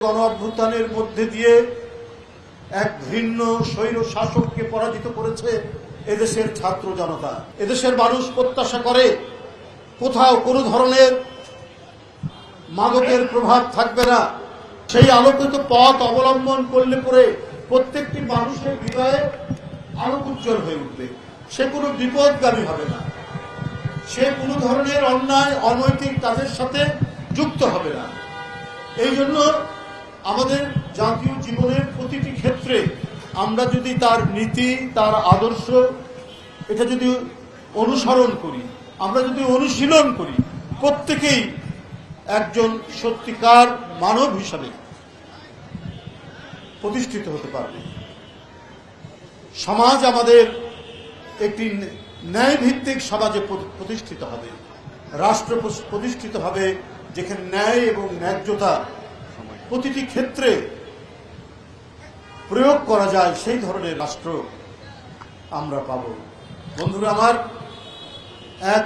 গণ অভ্যুত্থানের মধ্যে দিয়ে এক ভিন্ন স্বৈর শাসককে পরাজিত করেছে এদেশের ছাত্র জনতা। এদেশের মানুষ প্রত্যাশা করে কোথাও কোনো ধরনের মাদকের প্রভাব থাকবে না। সেই আলোকিত পথ অবলম্বন করলে পরে প্রত্যেকটি মানুষের হৃদয়ে আলোক উজ্জ্বল হয়ে উঠবে। সে কোনো বিপদগামী হবে না, সে কোনো ধরনের অন্যায় অনৈতিক কাজের সাথে যুক্ত হবে না। এই জন্য আমাদের জাতীয় জীবনের প্রতিটি ক্ষেত্রে আমরা যদি তার নীতি, তার আদর্শ এটা যদি অনুসরণ করি, আমরা যদি অনুশীলন করি, প্রত্যেকেই একজন সত্যিকার মানব হিসাবে প্রতিষ্ঠিত হতে পারবে। সমাজ আমাদের একটি ন্যায়ভিত্তিক সমাজে প্রতিষ্ঠিত হবে, রাষ্ট্র প্রতিষ্ঠিত হবে যেখানে ন্যায় এবং ন্যায্যতা প্রতিটি ক্ষেত্রে প্রয়োগ করা যায়, সেই ধরনের রাষ্ট্র আমরা পাব। বন্ধুরা আমার, এক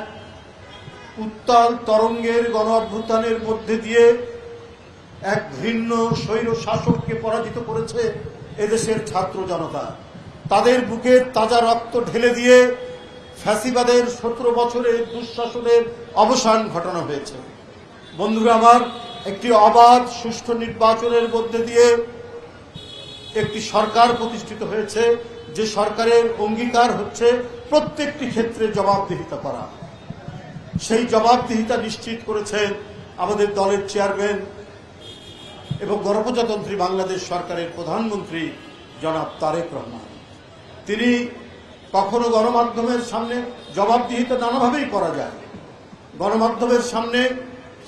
উত্তাল তরঙ্গের গণ অভ্যুত্থানের মধ্যে দিয়ে এক ভিন্ন স্বৈর শাসককে পরাজিত করেছে এদেশের ছাত্র জনতা। তাদের বুকে তাজা রক্ত ঢেলে দিয়ে ফ্যাসিবাদের 17 বছরের দুঃশাসনের অবসান ঘটানো হয়েছে। বন্ধুরা আমার, একটি অবাধ সুষ্ঠু নির্বাচনের মধ্যে দিয়ে একটি সরকার প্রতিষ্ঠিত হয়েছে, যে সরকারের অঙ্গীকার হচ্ছে প্রত্যেকটি ক্ষেত্রে জবাবদিহিতা করা। সেই জবাবদিহিতা নিশ্চিত করেছেন আমাদের দলের চেয়ারম্যান এবং গণপ্রজাতন্ত্রী বাংলাদেশ সরকারের প্রধানমন্ত্রী জনাব তারেক রহমান। তিনি কখনো গণমাধ্যমের সামনে জবাবদিহিতা নানাভাবেই করা যায়। গণমাধ্যমের সামনে,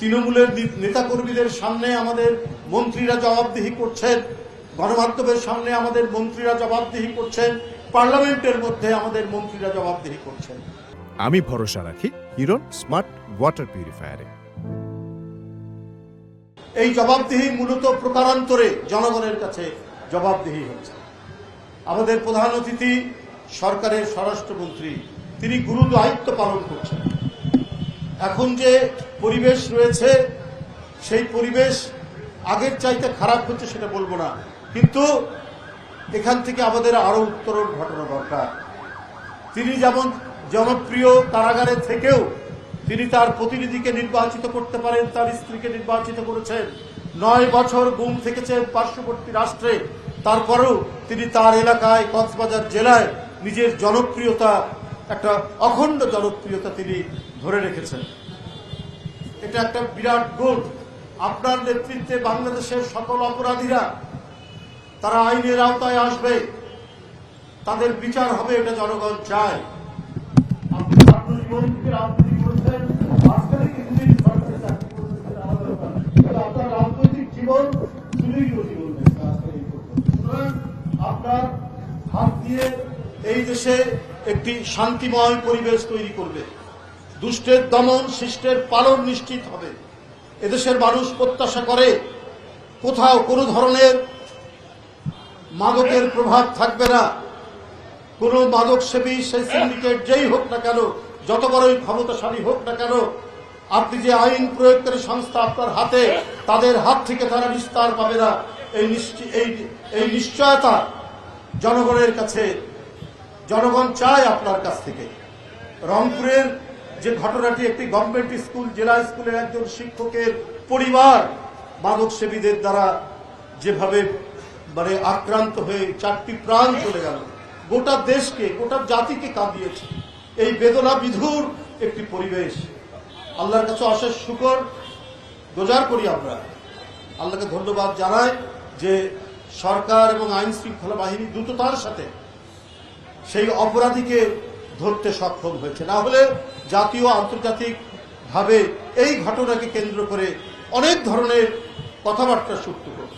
তৃণমূলের নেতাকর্মীদের সামনে আমাদের মন্ত্রীরা জবাবদিহি করছেন, গণমাধ্যমের সামনে আমাদের মন্ত্রীরা জবাবদিহি করছেন, পার্লামেন্টের মধ্যে আমাদের মন্ত্রীরা জবাবদিহি করছেন। আমি ভরসা রাখি হিরন স্মার্ট ওয়াটার পিউরিফায়ারে। এই জবাবদিহি মূলত প্রকারান্তরে জনগণের কাছে জবাবদিহি হচ্ছে। আমাদের প্রধান অতিথি সরকারের স্বরাষ্ট্রমন্ত্রী, তিনি গুরু দায়িত্ব পালন করছেন। এখন যে পরিবেশ রয়েছে, সেই পরিবেশ আগের চাইতে খারাপ হচ্ছে সেটা বলবো না, কিন্তু এখান থেকে আমাদের আরো উত্তরণ ঘটানো দরকার। তিনি যেমন জনপ্রিয়, কারাগারে থেকেও তিনি তার প্রতিনিধিকে নির্বাচিত করতে পারেন, তার স্ত্রীকে নির্বাচিত করেছেন। 9 বছর গুম থেকেছেন পার্শ্ববর্তী রাষ্ট্রে, তারপরেও তিনি তার এলাকায় কক্সবাজার জেলায় নিজের জনপ্রিয়তা, একটা অখণ্ড জনপ্রিয়তা তিনি ধরে রেখেছেন। এটা একটা বিরাট গুণ। আপনার নেতৃত্বে বাংলাদেশের সকল অপরাধীরা তারা আইনের আওতায় আসবে, তাদের বিচার হবে, এটা জনগণ চায়। আপনি ছাত্র জীবন থেকে রাজনীতি করেছেন, মাঝখানে কিছুদিন সরকারি চাকরি করেছেন, আপনার রাজনৈতিক জীবন সুদীর্ঘ জীবন। আপনার হাত দিয়ে এই দেশে একটি শান্তিময় পরিবেশ তৈরি করবে, দুষ্টের দমন, শিষ্টের পালন নিশ্চিত হবে। এদেশের মানুষ প্রত্যাশা করে কোথাও কোনো ধরনের মাদকের প্রভাব থাকবে না। কোনো মাদক সেবী, সেই সিন্ডিকেট যেই হোক না কেন, যত বড়ই ক্ষমতাশালী হোক না কেন, আপনি যে আইন প্রয়োগকারী সংস্থা আপনার হাতে, তাদের হাত থেকে তারা নিস্তার পাবে না। এই নিশ্চয়তা জনগণের কাছে, জনগণ চায় আপনার কাছ থেকে। রংপুরের যে ঘটনাটি, একটি গভর্নমেন্ট স্কুল, জেলা স্কুলের একজন শিক্ষকের পরিবার মাদক সেবীদের দ্বারা যেভাবে আক্রান্ত হয়ে 4টি প্রাণ চলে গেল, গোটা দেশকে, গোটা জাতিকে কাঁদিয়েছে। এই বেদনা বিধুর একটি পরিবেশ। আল্লাহর কাছে অশেষ শুকর গুজার করি, আমরা আল্লাহকে ধন্যবাদ জানাই যে সরকার এবং আইন শৃঙ্খলা বাহিনী দ্রুততার সাথে সেই অপরাধীকে ধরতে সক্ষম হয়েছে। না হলে জাতীয় আন্তর্জাতিক ভাবে এই ঘটনাকে কেন্দ্র করে অনেক ধরনের কথাবার্তা শুনতে হতো,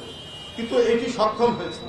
কিন্তু এটি সক্ষম হয়েছে।